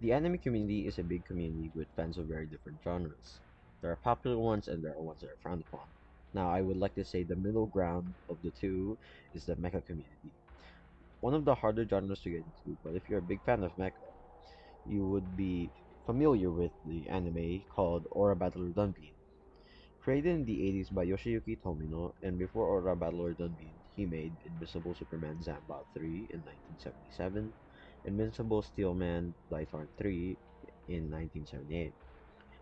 The anime community is a big community with fans of very different genres. There are popular ones and there are ones that are frowned upon. Now, I would like to say the middle ground of the two is the mecha community. One of the harder genres to get into, but if you're a big fan of mecha, you would be familiar with the anime called Aura Battler Dunbean. Created in the 80s by Yoshiyuki Tomino, and before Aura Battler Dunbean, he made Invincible Superman Zambot 3 in 1977, Invincible Steelman Daitarn 3 in 1978.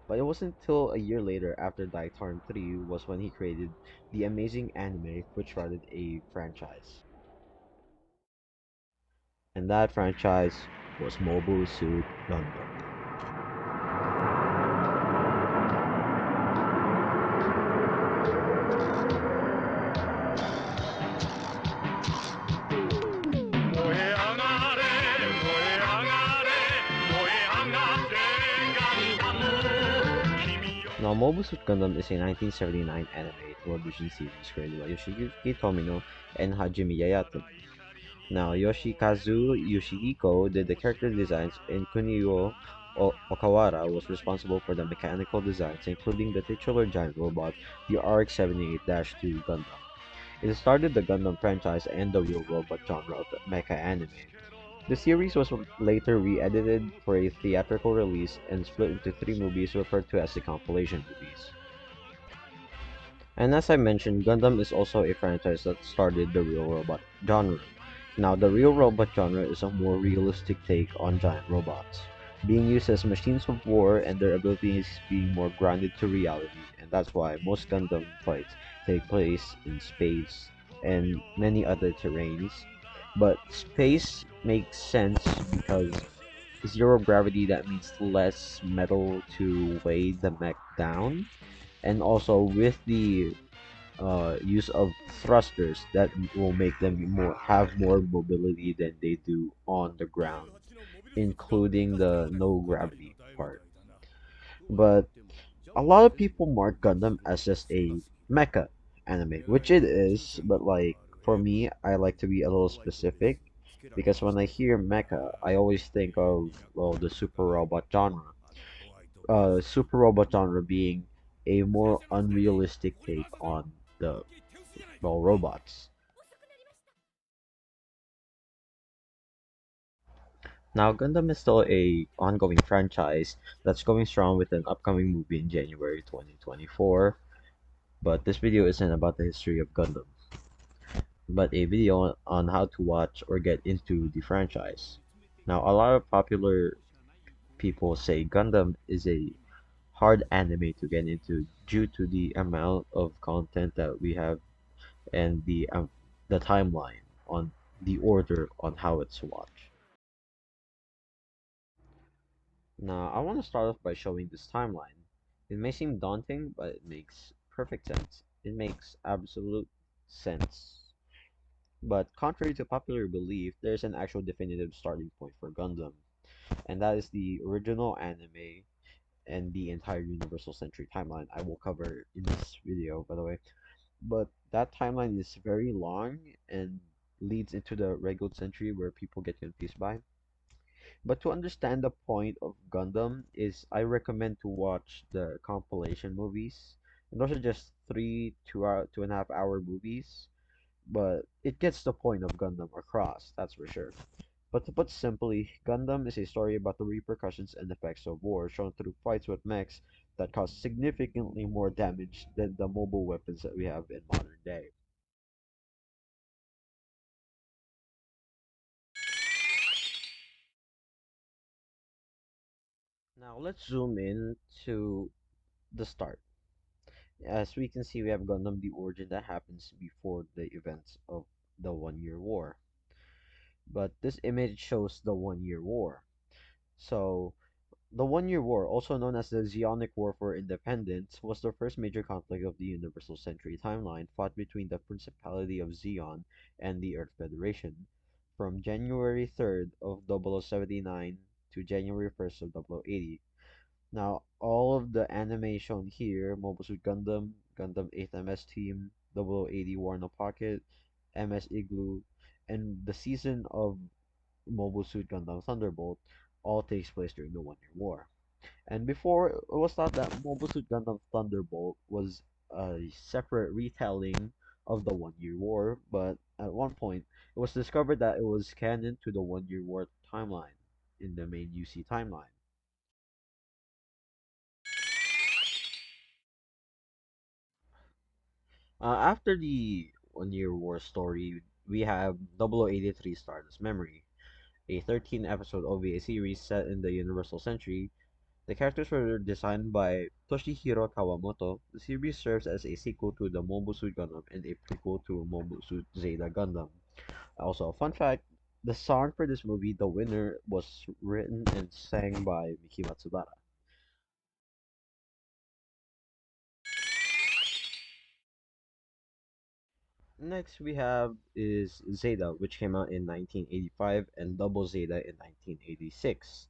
But it wasn't until a year later after Daitarn 3 was when he created the amazing anime which started a franchise. And that franchise was Mobile Suit Gundam. Now, Mobile Suit Gundam is a 1979 anime television series created by Yoshiyuki Tomino and Hajime Yayato. Now, Yoshikazu Yoshihiko did the character designs, and Kunio Okawara was responsible for the mechanical designs, including the titular giant robot, the RX-78-2 Gundam. It started the Gundam franchise and the real robot genre of mecha anime. The series was later re-edited for a theatrical release and split into three movies referred to as the compilation movies. And as I mentioned, Gundam is also a franchise that started the real robot genre. Now, the real robot genre is a more realistic take on giant robots, being used as machines of war and their abilities being more grounded to reality, and that's why most Gundam fights take place in space and many other terrains. But space makes sense because zero gravity, that means less metal to weigh the mech down, and also with the use of thrusters that will make them have more mobility than they do on the ground, including the no gravity part. But a lot of people mark Gundam as just a mecha anime, which it is, but like for me, I like to be a little specific because when I hear mecha, I always think of well the super robot genre. Super robot genre being a more unrealistic take on the well robots. Now, Gundam is still a ongoing franchise that's going strong with an upcoming movie in January 2024. But this video isn't about the history of Gundam, but a video on how to watch or get into the franchise. Now, a lot of popular people say Gundam is a hard anime to get into due to the amount of content that we have and the timeline on the order on how it's watched. Now, I want to start off by showing this timeline. It may seem daunting, but it makes perfect sense. It makes absolute sense. But contrary to popular belief, there's an actual definitive starting point for Gundam, and that is the original anime and the entire Universal Century timeline I will cover in this video, by the way. But that timeline is very long and leads into the regular century where people get confused by. But to understand the point of Gundam is I recommend to watch the compilation movies. And those are just 2.5 hour movies. But it gets the point of Gundam across, that's for sure. But to put simply, Gundam is a story about the repercussions and effects of war shown through fights with mechs that cause significantly more damage than the mobile weapons that we have in modern day. Now let's zoom in to the start. As we can see, we have Gundam the origin that happens before the events of the 1 Year War. But this image shows the 1 Year War. So, the 1 Year War, also known as the Zeonic War for Independence, was the first major conflict of the Universal Century timeline fought between the Principality of Zeon and the Earth Federation from January 3rd of 0079 to January 1st of 0080. Now, all of the anime shown here, Mobile Suit Gundam, Gundam 8th MS Team, 0080 War No Pocket, MS Igloo, and the season of Mobile Suit Gundam Thunderbolt all takes place during the One Year War. And before, it was thought that Mobile Suit Gundam Thunderbolt was a separate retelling of the One Year War, but at one point, it was discovered that it was canon to the One Year War timeline in the main UC timeline. After the One Year War story, we have 0083 Stardust Memory, a 13-episode OVA series set in the Universal Century. The characters were designed by Toshihiro Kawamoto. The series serves as a sequel to the Mobile Suit Gundam and a prequel to Mobile Suit Zeta Gundam. Also, a fun fact, the song for this movie, The Winner, was written and sang by Miki Matsubara. Next we have is Zeta, which came out in 1985, and Double Zeta in 1986.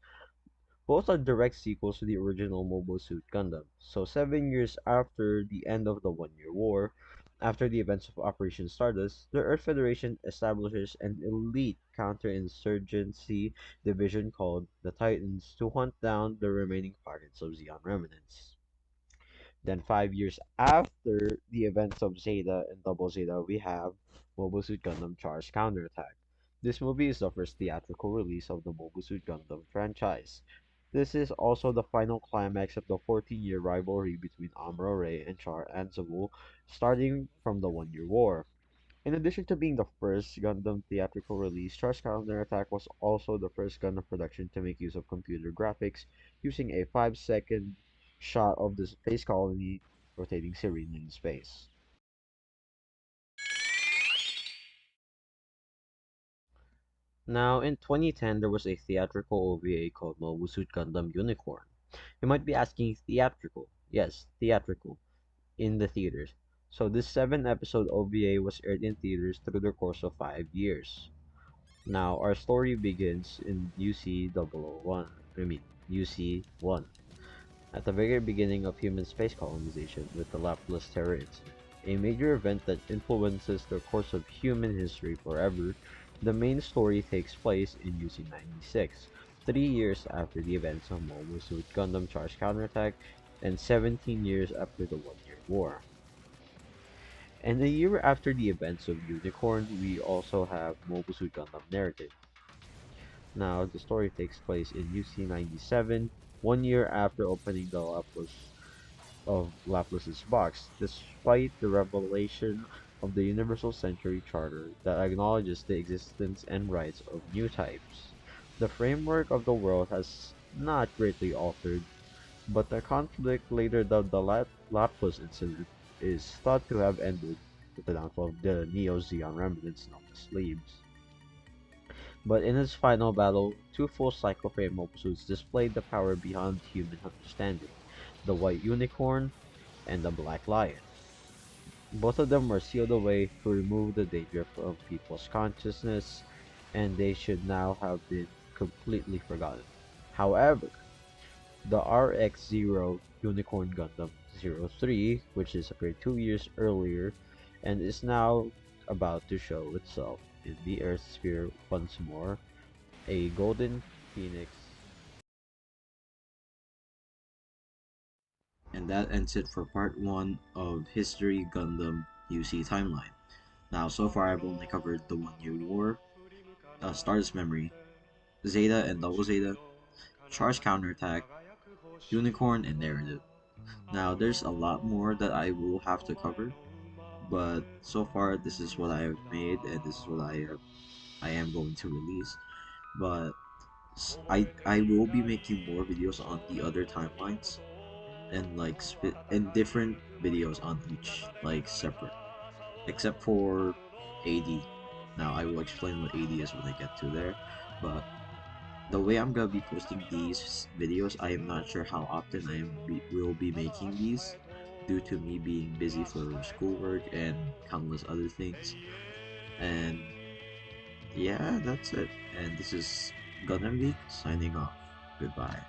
Both are direct sequels to the original Mobile Suit Gundam. So 7 years after the end of the One Year War, after the events of Operation Stardust, the Earth Federation establishes an elite counterinsurgency division called the Titans to hunt down the remaining fragments of Zeon remnants. Then 5 years after the events of Zeta and Double Zeta, we have Mobile Suit Gundam Charge Counterattack. This movie is the first theatrical release of the Mobile Suit Gundam franchise. This is also the final climax of the 14-year rivalry between Amuro Ray and Char Anzavul, starting from the One Year War. In addition to being the first Gundam theatrical release, Charge Counterattack was also the first Gundam production to make use of computer graphics, using a 5-second shot of the space colony rotating serenely in space. Now, in 2010, there was a theatrical OVA called Mobile Suit Gundam Unicorn. You might be asking, theatrical? Yes, theatrical, in the theaters. So this 7-episode OVA was aired in theaters through the course of 5 years. Now, our story begins in UC 001, UC-1, at the very beginning of human space colonization with the Laplace Terror incident, a major event that influences the course of human history forever. The main story takes place in UC-96, 3 years after the events of Mobile Suit Gundam Charge Counterattack, and 17 years after the One Year War. And a year after the events of Unicorn, we also have Mobile Suit Gundam Narrative. Now, the story takes place in UC-97, 1 year after opening the Laplace's box, despite the revelation of the Universal Century Charter that acknowledges the existence and rights of new types. The framework of the world has not greatly altered, but the conflict later dubbed the Laplace incident is thought to have ended with the downfall of the Neo-Zeon remnants known as Sleeves. But in its final battle, two full cycle frame mobile suits displayed the power beyond human understanding, the White Unicorn and the Black Lion. Both of them were sealed away to remove the danger from people's consciousness, and they should now have been completely forgotten. However, the RX-0 Unicorn Gundam 03, which is appeared 2 years earlier, and is now about to show itself in the Earth sphere once more, a golden phoenix. And that ends it for part 1 of History Gundam UC Timeline. Now, so far I've only covered the One Year War, Stardust Memory, Zeta and Double Zeta, Charge Counterattack, Unicorn, and Narrative. Now, there's a lot more that I will have to cover, but so far this is what I have made and this is what I am going to release. But I will be making more videos on the other timelines and like and different videos on each like separate, except for AD. Now I will explain what AD is when I get to there, but the way I'm gonna be posting these videos, I am not sure how often will be making these due to me being busy for schoolwork and countless other things. And yeah, that's it. And this is Gundam Geek signing off. Goodbye.